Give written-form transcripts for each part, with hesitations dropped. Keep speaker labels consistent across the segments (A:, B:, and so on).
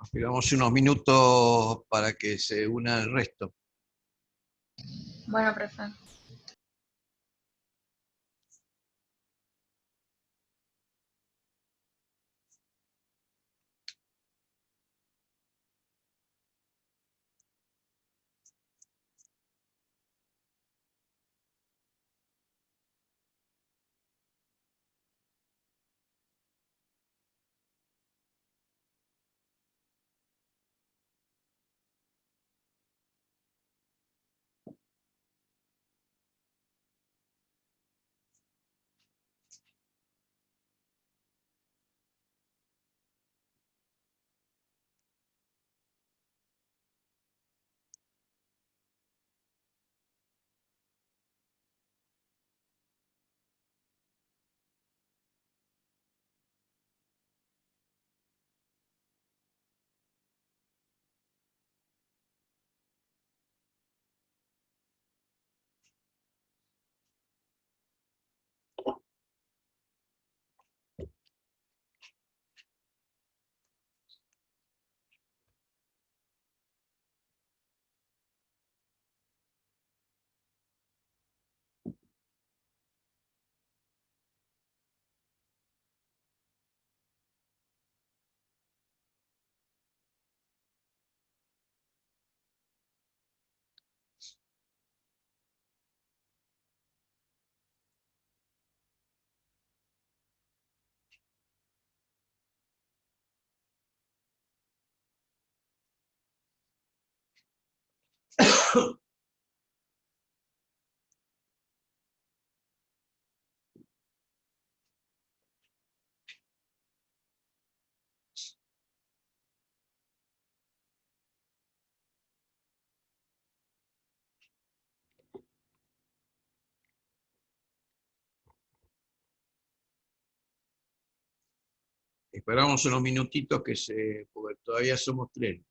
A: Esperamos unos minutos para que se una el resto.
B: Bueno, profe.
A: Esperamos unos minutitos porque todavía somos tres.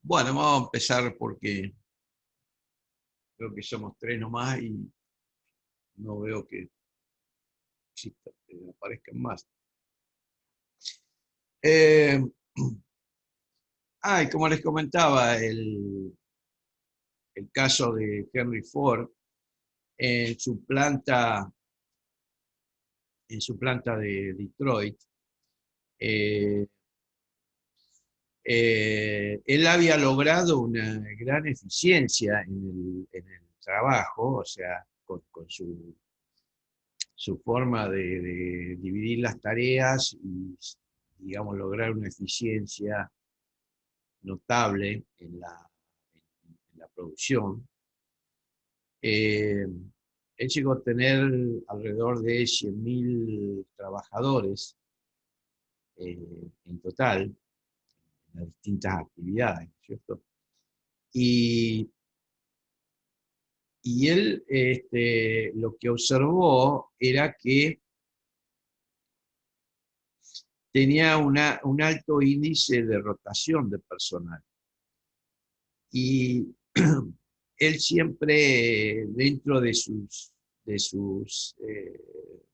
A: Bueno, vamos a empezar porque creo que somos tres nomás y no veo que aparezcan más. Eh, Y como les comentaba, el caso de Henry Ford, en su planta, de Detroit, eh, él había logrado una gran eficiencia en el trabajo, o sea, con su forma de dividir las tareas y, digamos, lograr una eficiencia notable en la producción. Él llegó a tener alrededor de 100.000 trabajadores en total, en las distintas actividades, ¿no es cierto? Y, y él lo que observó era que tenía un alto índice de rotación de personal. Y él siempre, dentro de sus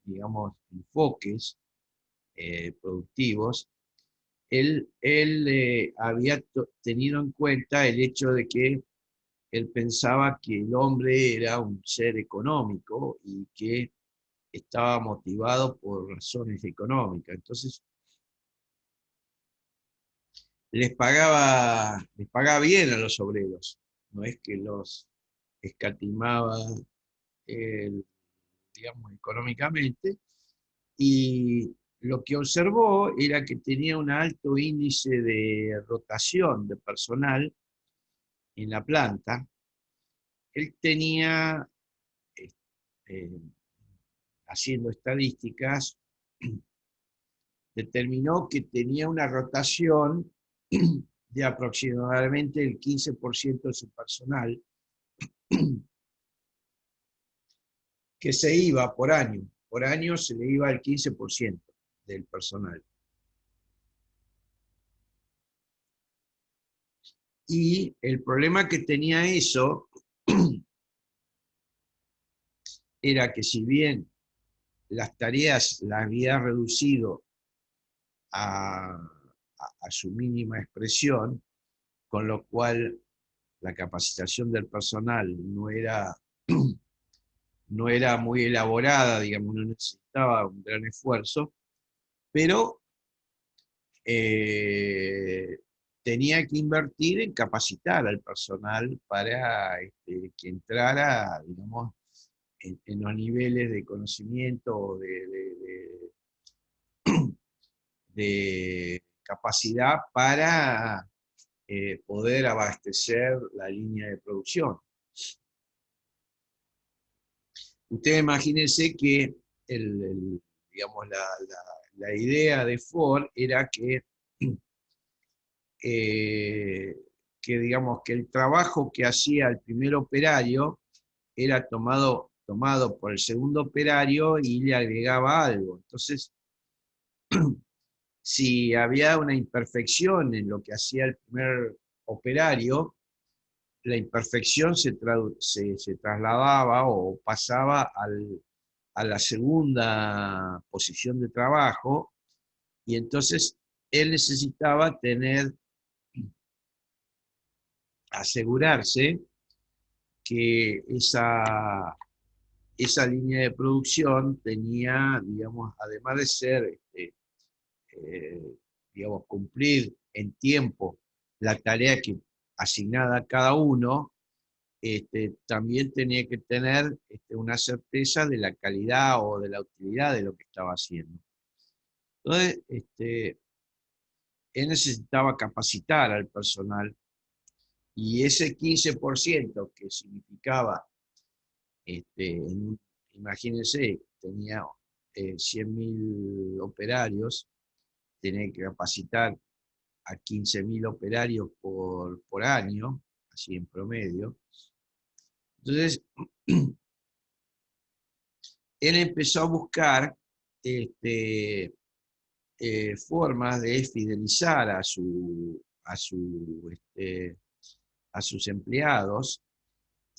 A: digamos, enfoques productivos, él había tenido en cuenta el hecho de que él pensaba que el hombre era un ser económico y que estaba motivado por razones económicas. Entonces, les pagaba bien a los obreros, no es que los escatimaba, digamos, económicamente, y lo que observó era que tenía un alto índice de rotación de personal en la planta. Él tenía, este, haciendo estadísticas, determinó que tenía una rotación de aproximadamente el 15% de su personal que se iba por año. Por año se le iba el 15% del personal. Y el problema que tenía eso era que, si bien las tareas las había reducido a su mínima expresión, con lo cual la capacitación del personal no era muy elaborada, digamos, no necesitaba un gran esfuerzo, pero tenía que invertir en capacitar al personal para que entrara, digamos, en los niveles de conocimiento, de capacidad para poder abastecer la línea de producción. Ustedes imagínense que digamos, la idea de Ford era digamos, que el trabajo que hacía el primer operario era tomado por el segundo operario y le agregaba algo. Entonces, si había una imperfección en lo que hacía el primer operario, la imperfección se trasladaba o pasaba a la segunda posición de trabajo, y entonces él necesitaba asegurarse que esa línea de producción tenía, digamos, además de ser, eh, digamos, cumplir en tiempo la tarea asignada a cada uno, también tenía que tener una certeza de la calidad o de la utilidad de lo que estaba haciendo. Entonces, él necesitaba capacitar al personal, y ese 15% que significaba, imagínense, tenía 100.000 operarios, tenía que capacitar a 15.000 operarios por año, así en promedio. Entonces, él empezó a buscar formas de fidelizar a sus empleados,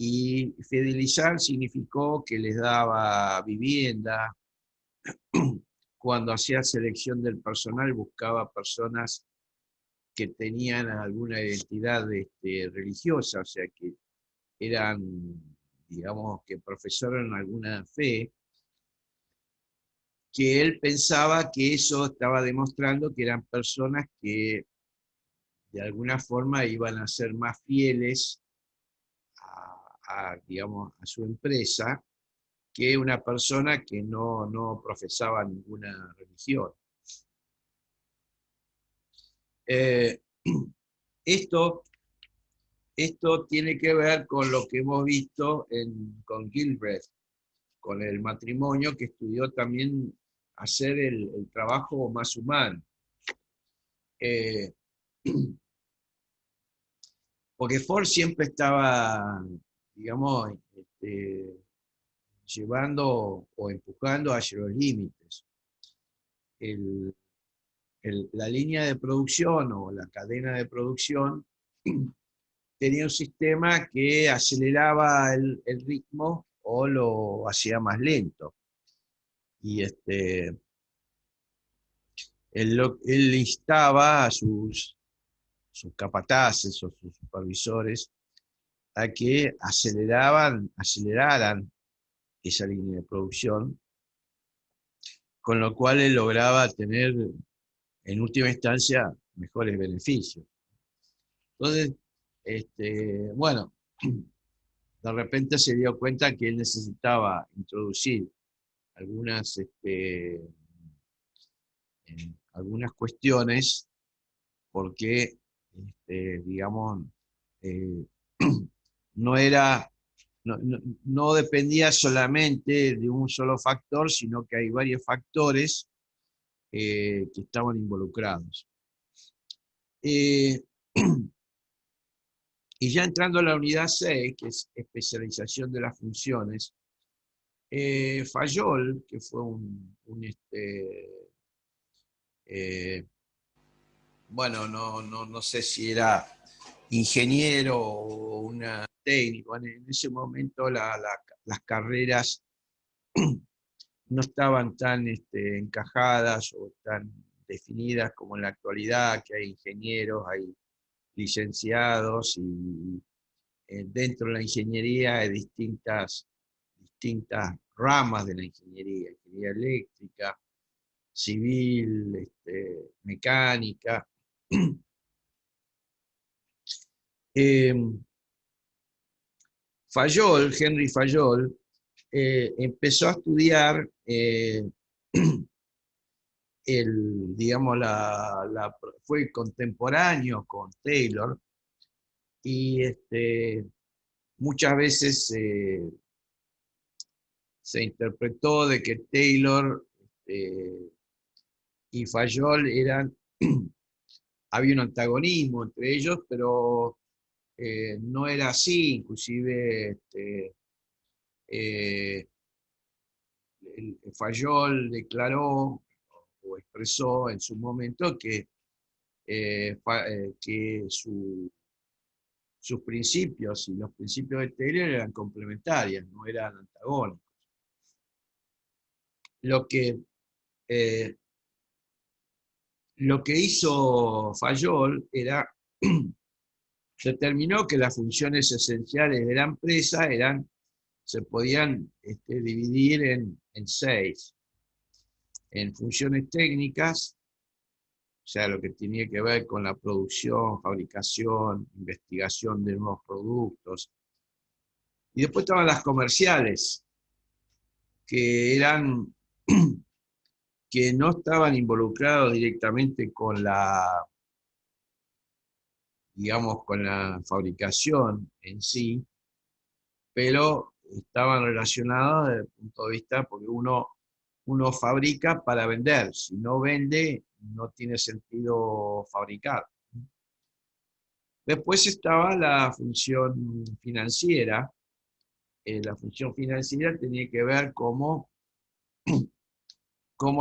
A: y fidelizar significó que les daba vivienda. Cuando hacía selección del personal, buscaba personas que tenían alguna identidad religiosa, o sea, que eran, digamos, que profesaron alguna fe, que él pensaba que eso estaba demostrando que eran personas que de alguna forma iban a ser más fieles digamos, a su empresa que una persona que no profesaba ninguna religión. Eh, esto tiene que ver con lo que hemos visto con Gilbreth, con el matrimonio, que estudió también hacer el trabajo más humano. Eh, porque Ford siempre estaba, digamos, llevando o empujando hacia los límites. La línea de producción o la cadena de producción tenía un sistema que aceleraba el ritmo o lo hacía más lento. Y él instaba a sus capataces o sus supervisores a que aceleraran esa línea de producción, con lo cual él lograba tener, en última instancia, mejores beneficios. Entonces, bueno, de repente se dio cuenta que él necesitaba introducir algunas, algunas cuestiones porque, digamos, eh, no era, no dependía solamente de un solo factor, sino que hay varios factores que estaban involucrados. Y ya entrando a la unidad 6, que es especialización de las funciones, Fayol, que fue bueno, no sé si era ingeniero o una técnico, en ese momento las carreras no estaban tan encajadas o tan definidas como en la actualidad, que hay ingenieros, hay licenciados y dentro de la ingeniería hay distintas ramas de la ingeniería eléctrica, civil, mecánica. Fayol, Henry Fayol, empezó a estudiar digamos, fue contemporáneo con Taylor y muchas veces se interpretó de que Taylor y Fayol había un antagonismo entre ellos, pero no era así, inclusive Fayol declaró o expresó en su momento que sus principios y los principios de Taylor eran complementarios, no eran antagónicos. Lo que, eh, lo que hizo Fayol era determinó que las funciones esenciales de la empresa se podían dividir en 6. En funciones técnicas, o sea, lo que tenía que ver con la producción, fabricación, investigación de nuevos productos. Y después estaban las comerciales, que que no estaban involucrados directamente con digamos, con la fabricación en sí, pero estaban relacionados desde el punto de vista, porque uno fabrica para vender, si no vende, no tiene sentido fabricar. Después estaba la función financiera. La función financiera tenía que ver cómo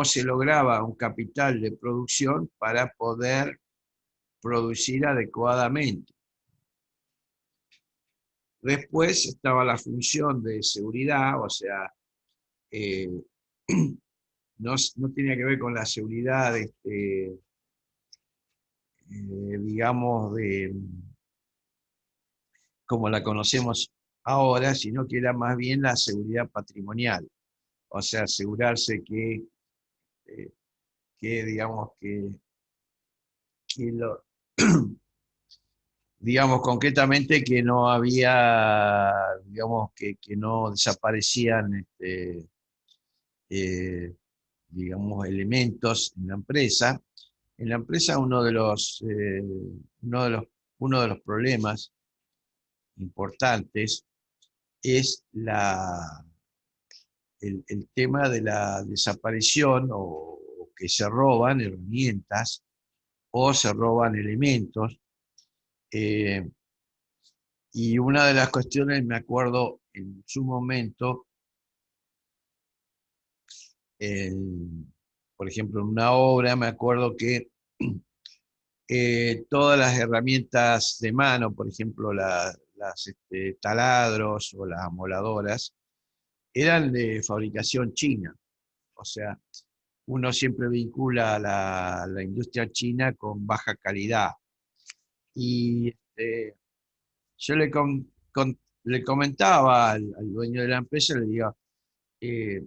A: se lograba un capital de producción para poder producir adecuadamente. Después estaba la función de seguridad, o sea, no tenía que ver con la seguridad digamos, como la conocemos ahora, sino que era más bien la seguridad patrimonial. O sea, asegurarse eh, digamos, que digamos concretamente que no había, digamos, que no desaparecían, eh, digamos, elementos en la empresa. En la empresa uno de los problemas importantes es el tema de la desaparición o que se roban herramientas o se roban elementos. eh, y una de las cuestiones, me acuerdo en su momento, por ejemplo, en una obra, me acuerdo que todas las herramientas de mano, por ejemplo, las taladros o las amoladoras, eran de fabricación china. O sea, uno siempre vincula la industria china con baja calidad. Y yo le comentaba al dueño de la empresa, le digo eh,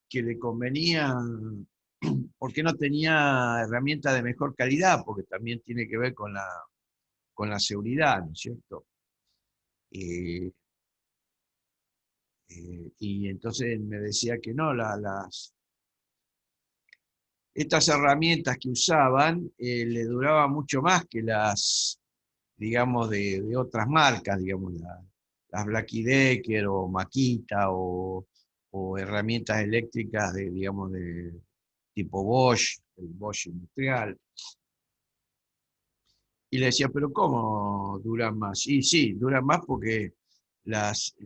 A: que le convenía, porque no tenía herramientas de mejor calidad, porque también tiene que ver con la seguridad, ¿no es cierto? Eh, y entonces me decía que no, estas herramientas que usaban le duraban mucho más que las, digamos, de otras marcas, digamos, las Black Decker o Makita o herramientas eléctricas de, digamos, de tipo Bosch, el Bosch industrial. Y le decía, pero ¿cómo duran más? Y sí, duran más porque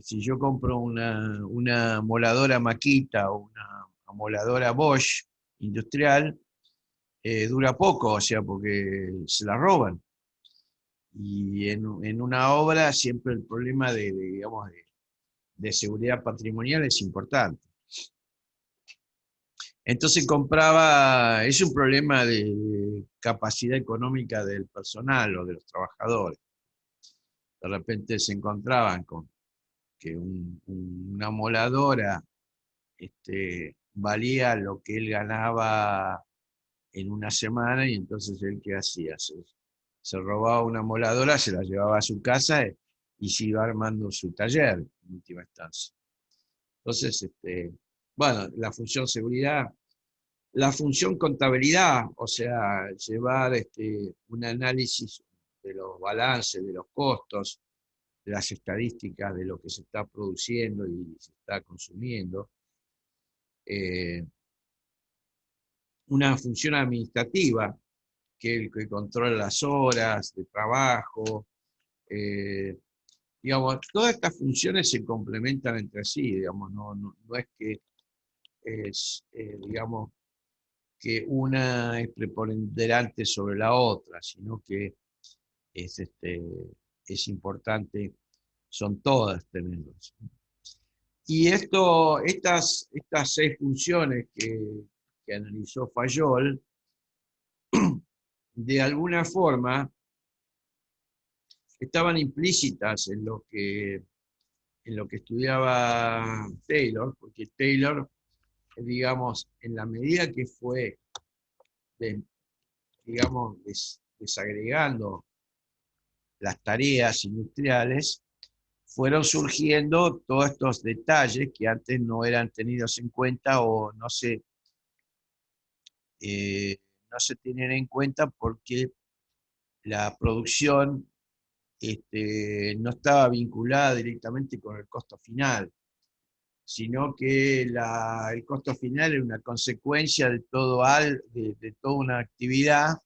A: si yo compro una moladora Makita o una moladora Bosch industrial, dura poco, o sea, porque se la roban. Y en una obra siempre el problema digamos, de seguridad patrimonial es importante. Entonces compraba, es un problema de capacidad económica del personal o de los trabajadores. De repente se encontraban con que una moladora valía lo que él ganaba en una semana y entonces él qué hacía, se robaba una moladora, se la llevaba a su casa y se iba armando su taller en última instancia. Entonces, bueno, la función seguridad, la función contabilidad, o sea, llevar un análisis de los balances, de los costos, de las estadísticas de lo que se está produciendo y se está consumiendo. Eh, una función administrativa, que el que controla las horas de trabajo. eh, digamos, todas estas funciones se complementan entre sí, digamos, no es que digamos, que una es preponderante sobre la otra, sino que es, es importante, son todas tenerlas. Y estas 6 funciones que analizó Fayol, de alguna forma estaban implícitas en lo que estudiaba Taylor, porque Taylor, digamos, en la medida que fue, digamos, desagregando las tareas industriales, fueron surgiendo todos estos detalles que antes no eran tenidos en cuenta o eh, no se tienen en cuenta porque la producción no estaba vinculada directamente con el costo final, sino que el costo final es una consecuencia de toda una actividad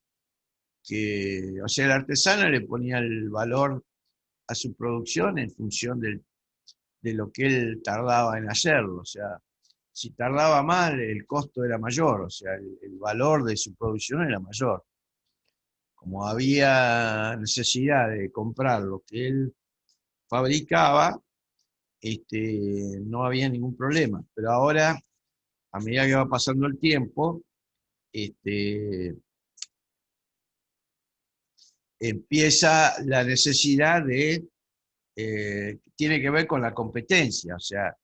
A: que, o sea, el artesano le ponía el valor a su producción en función de lo que él tardaba en hacerlo, o sea, si tardaba mal, el costo era mayor, o sea, el valor de su producción era mayor. Como había necesidad de comprar lo que él fabricaba, no había ningún problema. Pero ahora, a medida que va pasando el tiempo, este, empieza la necesidad de, tiene que ver con la competencia, o sea,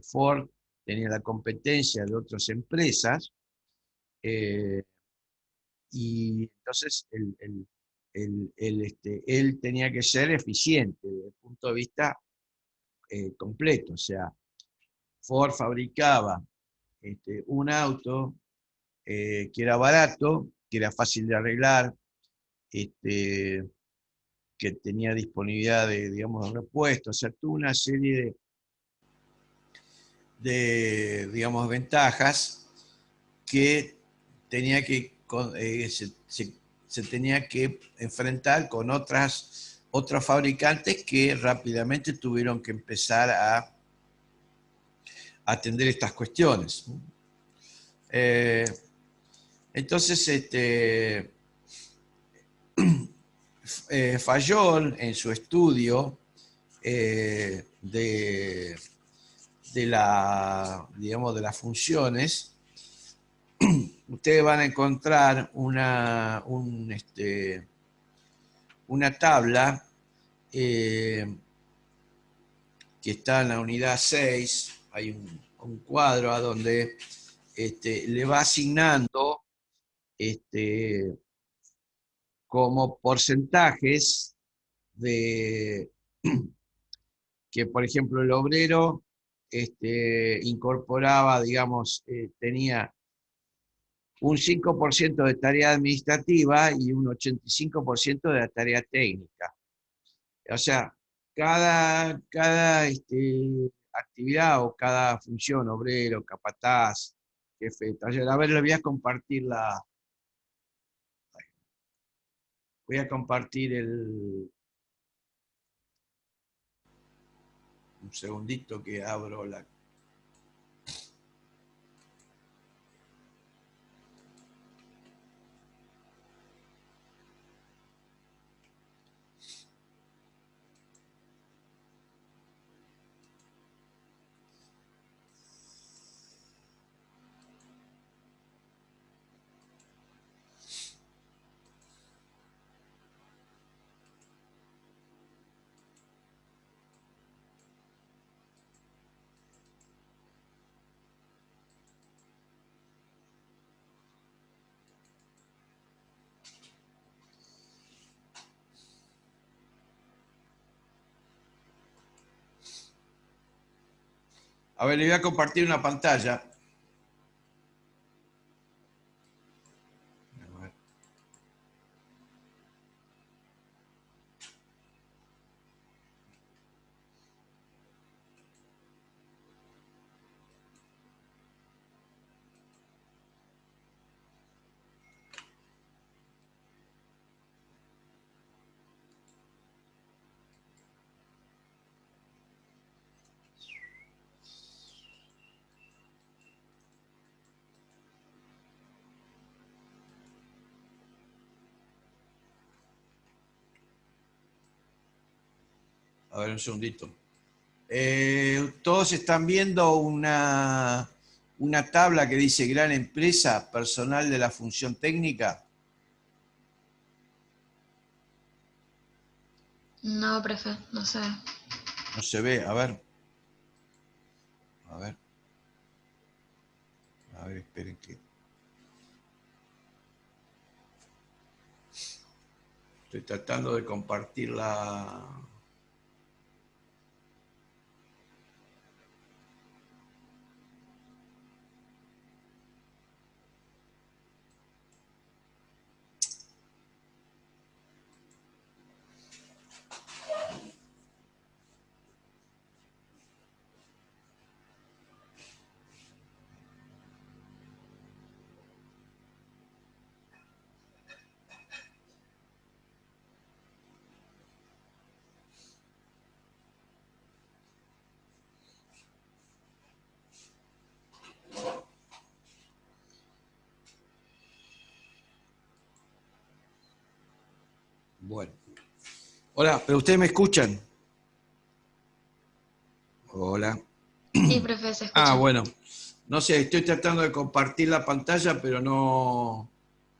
A: Ford tenía la competencia de otras empresas, eh, y entonces él tenía que ser eficiente desde el punto de vista completo, o sea, Ford fabricaba un auto que era barato, que era fácil de arreglar, este, que tenía disponibilidad de, digamos, de repuestos, o sea, tuvo una serie digamos, ventajas que tenía que, se tenía que enfrentar con otros fabricantes que rápidamente tuvieron que empezar a atender estas cuestiones. Eh, entonces, Fayol, en su estudio digamos, de las funciones, ustedes van a encontrar una tabla que está en la unidad 6, hay un cuadro a donde le va asignando como porcentajes de que, por ejemplo, el obrero incorporaba, digamos, tenía un 5% de tarea administrativa y un 85% de la tarea técnica. O sea, cada actividad o cada función, obrero, capataz, jefe de taller. A ver, les voy a compartir un segundito que abro la. A ver, le voy a compartir una pantalla. A ver, un segundito. Todos están viendo una tabla que dice gran empresa, personal de la función técnica.
B: No, profe, no sé.
A: No se ve, a ver. A ver. A ver, esperen que. Estoy tratando de compartir la. Bueno. Hola, ¿pero ustedes me escuchan? Hola.
B: Sí, profe, se
A: Ah,
B: escucha.
A: bueno. No sé, estoy tratando de compartir la pantalla, pero no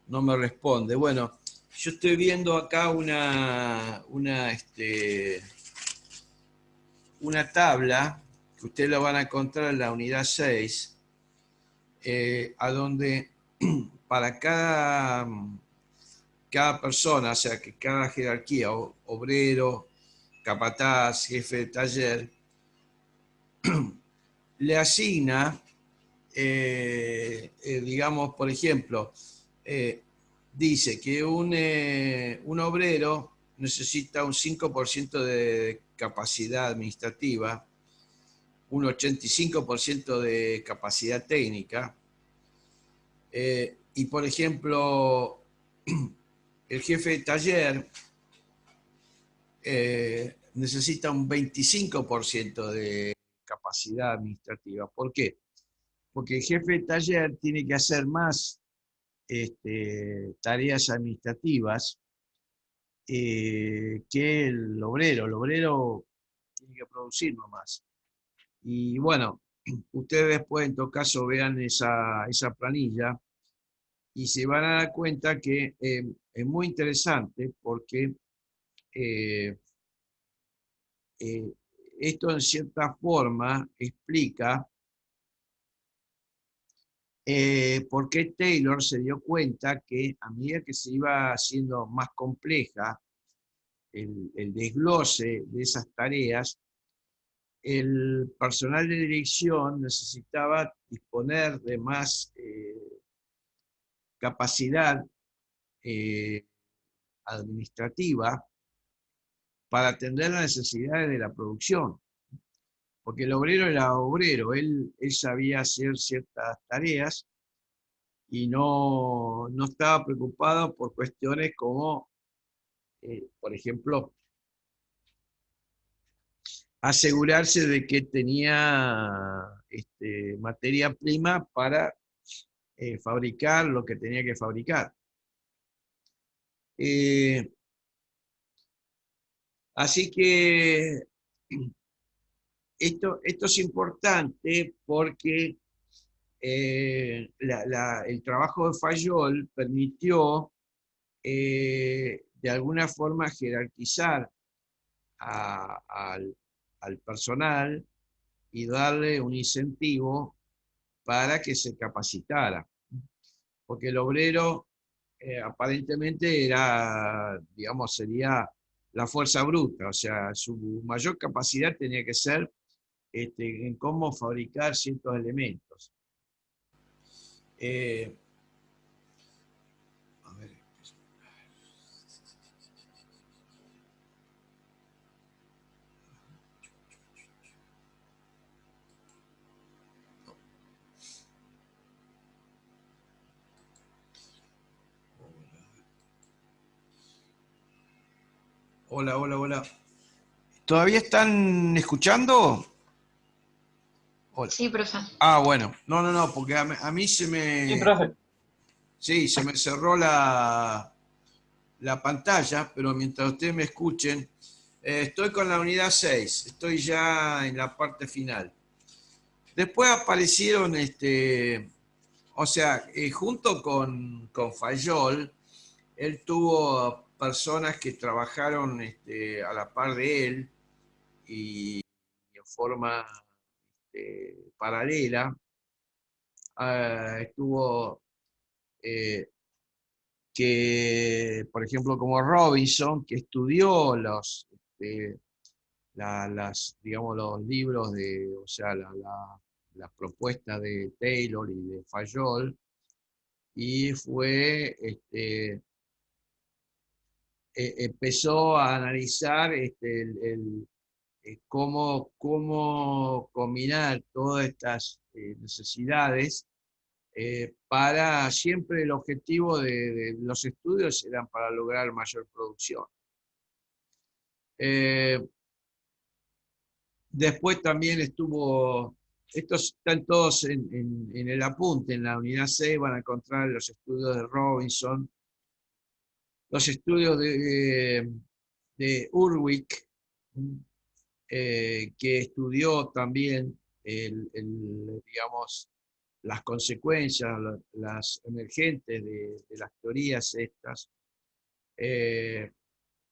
A: me responde. Bueno, yo estoy viendo acá una tabla que ustedes la van a encontrar en la unidad 6, a donde para cada persona, o sea, que cada jerarquía, obrero, capataz, jefe de taller, le asigna, digamos, por ejemplo, dice que un obrero necesita un 5% de capacidad administrativa, un 85% de capacidad técnica, y por ejemplo, el jefe de taller necesita un 25% de capacidad administrativa. ¿Por qué? Porque el jefe de taller tiene que hacer más tareas administrativas que el obrero. El obrero tiene que producir nomás. Y bueno, ustedes después en todo caso vean esa planilla y se van a dar cuenta que es muy interesante porque eh, eh, esto en cierta forma explica por qué Taylor se dio cuenta que a medida que se iba haciendo más compleja el desglose de esas tareas, el personal de dirección necesitaba disponer de más capacidad eh, administrativa para atender las necesidades de la producción. Porque el obrero era obrero, él sabía hacer ciertas tareas y no estaba preocupado por cuestiones como, por ejemplo, asegurarse de que tenía materia prima para fabricar lo que tenía que fabricar. Eh, Así que esto es importante porque el trabajo de Fayol permitió de alguna forma jerarquizar al, al personal y darle un incentivo para que se capacitara. Porque el obrero aparentemente era, digamos, sería la fuerza bruta, o sea, su mayor capacidad tenía que ser en cómo fabricar ciertos elementos. Eh, a ver, hola, hola, hola. ¿Todavía están escuchando? Hola.
B: Sí, profe.
A: Ah, bueno. No, porque a mí
C: Sí, profe.
A: sí, se me cerró la pantalla, pero mientras ustedes me escuchen, estoy con la unidad 6, estoy ya en la parte final. Después aparecieron, o sea, junto con Fayol, él tuvo personas que trabajaron a la par de él y en forma paralela. Estuvo que, por ejemplo, como Robinson, que estudió digamos, los libros o sea, las propuestas de Taylor y de Fayol, y empezó a analizar cómo combinar todas estas necesidades para siempre el objetivo de los estudios eran para lograr mayor producción. Después también estos están todos en el apunte, en la unidad C van a encontrar los estudios de Robinson, los estudios de Urwick, que estudió también digamos, las consecuencias, las emergentes de las teorías estas. eh,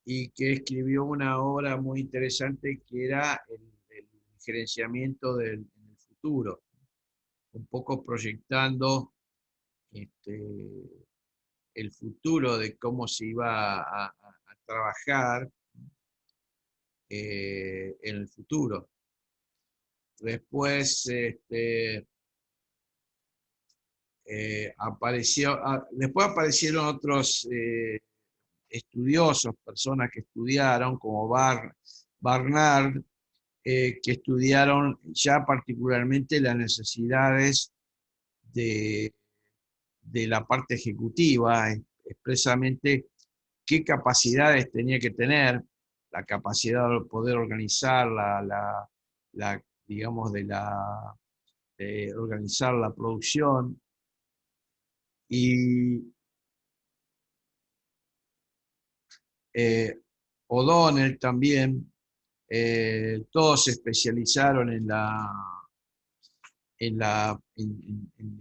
A: y que escribió una obra muy interesante que era el gerenciamiento en el futuro, un poco proyectando este, el futuro de cómo se iba a trabajar en el futuro. Después después aparecieron otros estudiosos, personas que estudiaron, como Barnard, que estudiaron ya particularmente las necesidades de, de la parte ejecutiva, expresamente qué capacidades tenía que tener, la capacidad de poder organizar digamos, de organizar la producción. Y O'Donnell también, todos se especializaron en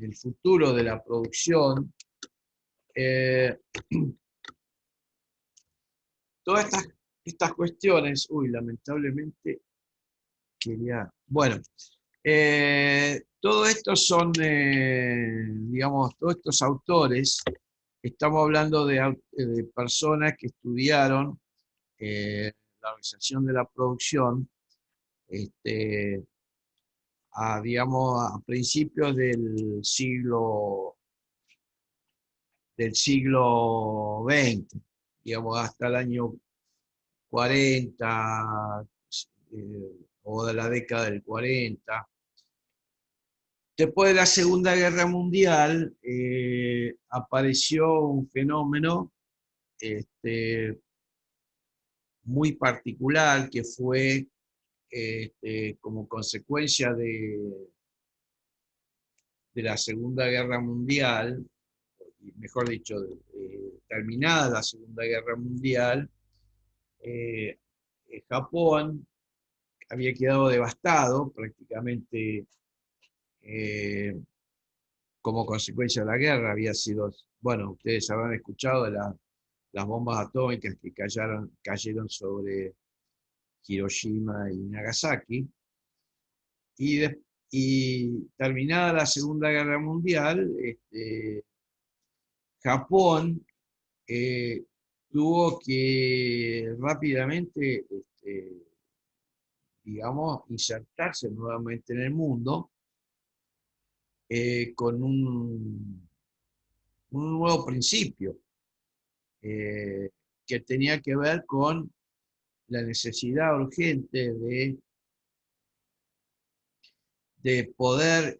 A: el futuro de la producción. Eh, todas estas cuestiones, lamentablemente bueno, todo esto son, digamos, todos estos autores, estamos hablando de personas que estudiaron la organización de la producción, este, digamos, a principios del siglo XX, digamos, hasta el año 40, o de la década del 40. Después de la Segunda Guerra Mundial, apareció un fenómeno este, muy particular que fue como consecuencia de la Segunda Guerra Mundial, mejor dicho, terminada la Segunda Guerra Mundial, eh, Japón había quedado devastado prácticamente como consecuencia de la guerra. Había sido, bueno, ustedes habrán escuchado de las bombas atómicas que cayeron sobre Hiroshima y Nagasaki. Y, y terminada la Segunda Guerra Mundial, Japón eh, tuvo que rápidamente, digamos, insertarse nuevamente en el mundo con un nuevo principio que tenía que ver con la necesidad urgente de poder,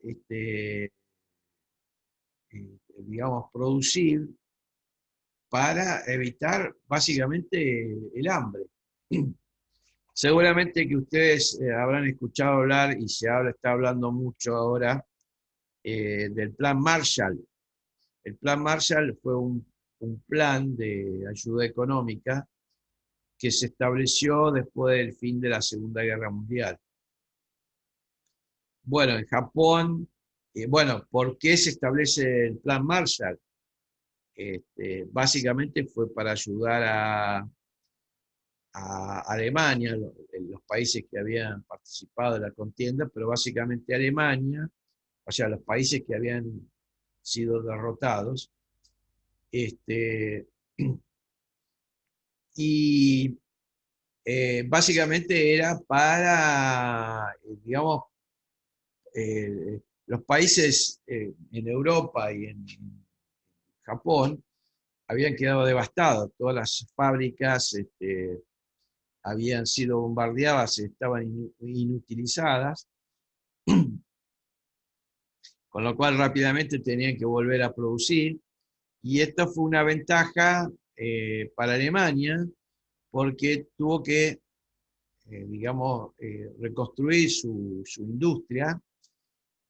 A: digamos, producir para evitar básicamente el hambre. Seguramente que ustedes habrán escuchado hablar, y está hablando mucho ahora, del Plan Marshall. El Plan Marshall fue un plan de ayuda económica que se estableció después del fin de la Segunda Guerra Mundial. Bueno, en Japón, bueno, ¿por qué se establece el Plan Marshall? Básicamente fue para ayudar a Alemania, los países que habían participado de la contienda, pero básicamente Alemania, o sea, los países que habían sido derrotados, y básicamente era para, digamos, los países en Europa y en Japón habían quedado devastados, todas las fábricas habían sido bombardeadas, estaban inutilizadas, con lo cual rápidamente tenían que volver a producir, y esto fue una ventaja para Alemania, porque tuvo que, digamos, reconstruir su industria,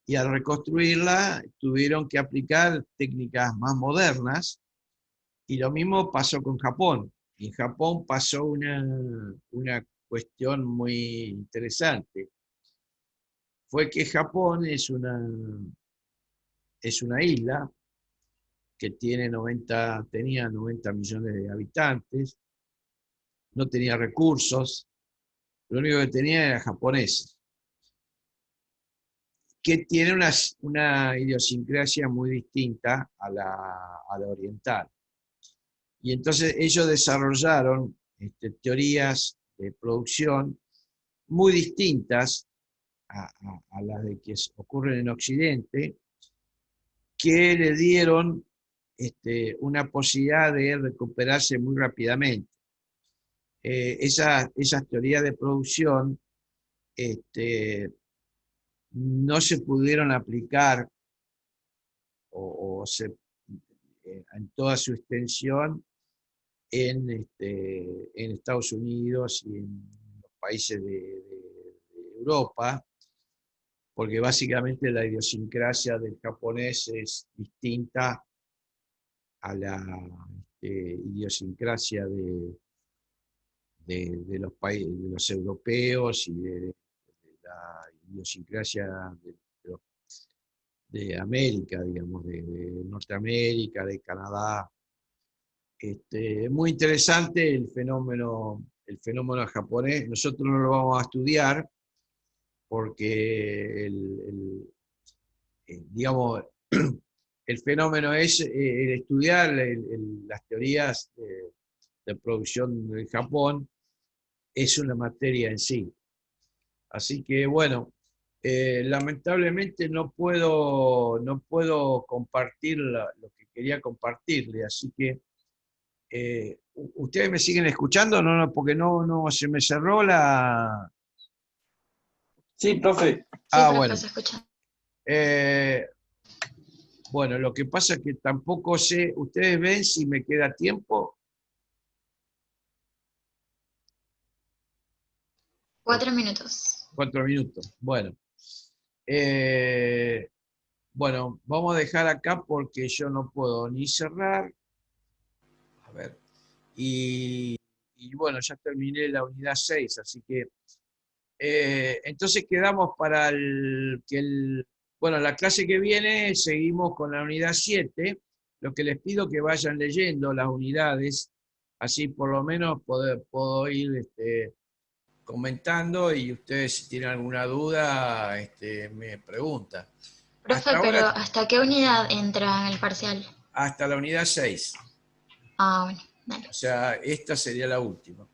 A: y al reconstruirla tuvieron que aplicar técnicas más modernas, y lo mismo pasó con Japón. En Japón pasó una cuestión muy interesante. Fue que Japón es una isla que tenía 90 millones de habitantes, no tenía recursos, lo único que tenía era japoneses, que tiene una idiosincrasia muy distinta a la oriental. Y entonces ellos desarrollaron teorías de producción muy distintas a las de que ocurren en Occidente, que le dieron una posibilidad de recuperarse muy rápidamente. Esas teorías de producción no se pudieron aplicar en toda su extensión en Estados Unidos y en los países de Europa, porque básicamente la idiosincrasia del japonés es distinta a la idiosincrasia de los países, de los europeos y de la idiosincrasia de América, digamos, de Norteamérica, de Canadá. Es muy interesante el fenómeno japonés. Nosotros no lo vamos a estudiar porque digamos, el fenómeno es el estudiar las teorías de producción del Japón, es una materia en sí. Así que bueno, lamentablemente no puedo compartir lo que quería compartirle, así que ¿ustedes me siguen escuchando? No, porque no se me cerró la...
C: Sí, profe.
B: Sí, profe,
A: Bueno.
B: se escucha.
A: Bueno, lo que pasa es que tampoco sé, ¿ustedes ven si me queda tiempo?
B: 4 minutos.
A: 4 minutos. Bueno. Bueno, vamos a dejar acá porque yo no puedo ni cerrar. A ver. Y bueno, ya terminé la unidad 6, así que entonces quedamos para bueno, la clase que viene seguimos con la unidad 7. Lo que les pido que vayan leyendo las unidades, así por lo menos puedo ir comentando y ustedes si tienen alguna duda me preguntan.
B: Profe,
A: Hasta
B: pero
A: ahora,
B: ¿hasta qué unidad entra en el parcial?
A: hasta la unidad 6.
B: Ah, bueno, dale.
A: O sea, esta sería la última.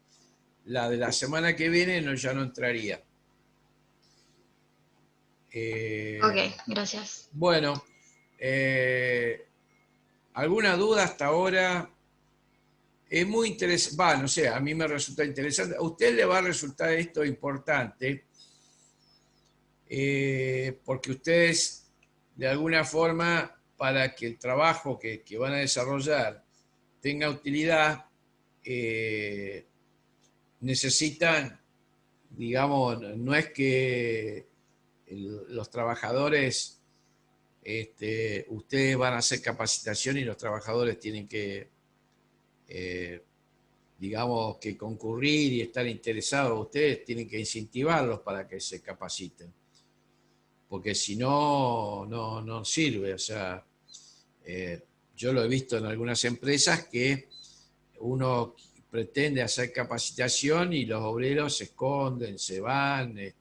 A: La de la semana que viene ya no entraría.
B: Ok, gracias.
A: Bueno, ¿alguna duda hasta ahora? Es muy interesante, no sé, a mí me resulta interesante. A usted le va a resultar esto importante porque ustedes, de alguna forma, para que el trabajo que van a desarrollar tenga utilidad, necesitan, digamos, no es que los trabajadores, ustedes van a hacer capacitación y los trabajadores tienen que, digamos, que concurrir y estar interesados. Ustedes tienen que incentivarlos para que se capaciten, porque si no, no sirve. O sea, yo lo he visto en algunas empresas que uno pretende hacer capacitación y los obreros se esconden, se van, es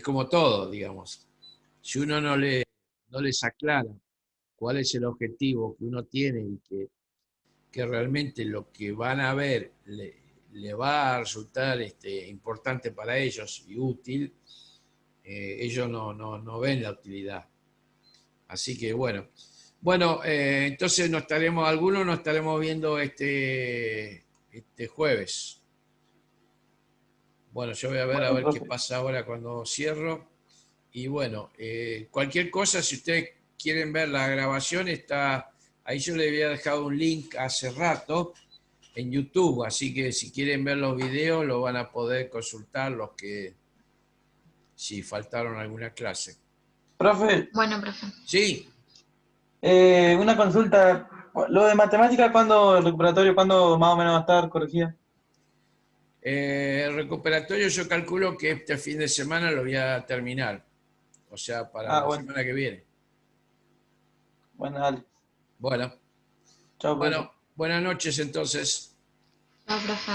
A: como todo, digamos. Si uno no les aclara cuál es el objetivo que uno tiene y que realmente lo que van a ver le va a resultar importante para ellos y útil, ellos no ven la utilidad. Así que bueno. Bueno, entonces algunos nos estaremos viendo este jueves. Bueno, yo voy a
C: Bueno,
A: ver qué
C: profe.
A: pasa ahora cuando cierro. Y bueno, cualquier cosa, si ustedes quieren ver la grabación, ahí yo le había dejado un link hace rato en YouTube, así que si quieren ver los videos lo van a poder consultar si faltaron alguna clase.
C: Profe,
B: Bueno, profe.
A: Sí,
C: una consulta. Lo de matemática, ¿cuándo el recuperatorio, cuándo más o menos va a estar corregida?
A: el recuperatorio yo calculo que este fin de semana lo voy a terminar, o sea, para
C: Ah,
A: la
C: bueno.
A: semana que viene.
C: Bueno, dale.
A: Bueno,
C: Chao, profe.
A: bueno, buenas noches entonces.
B: Chao, profe.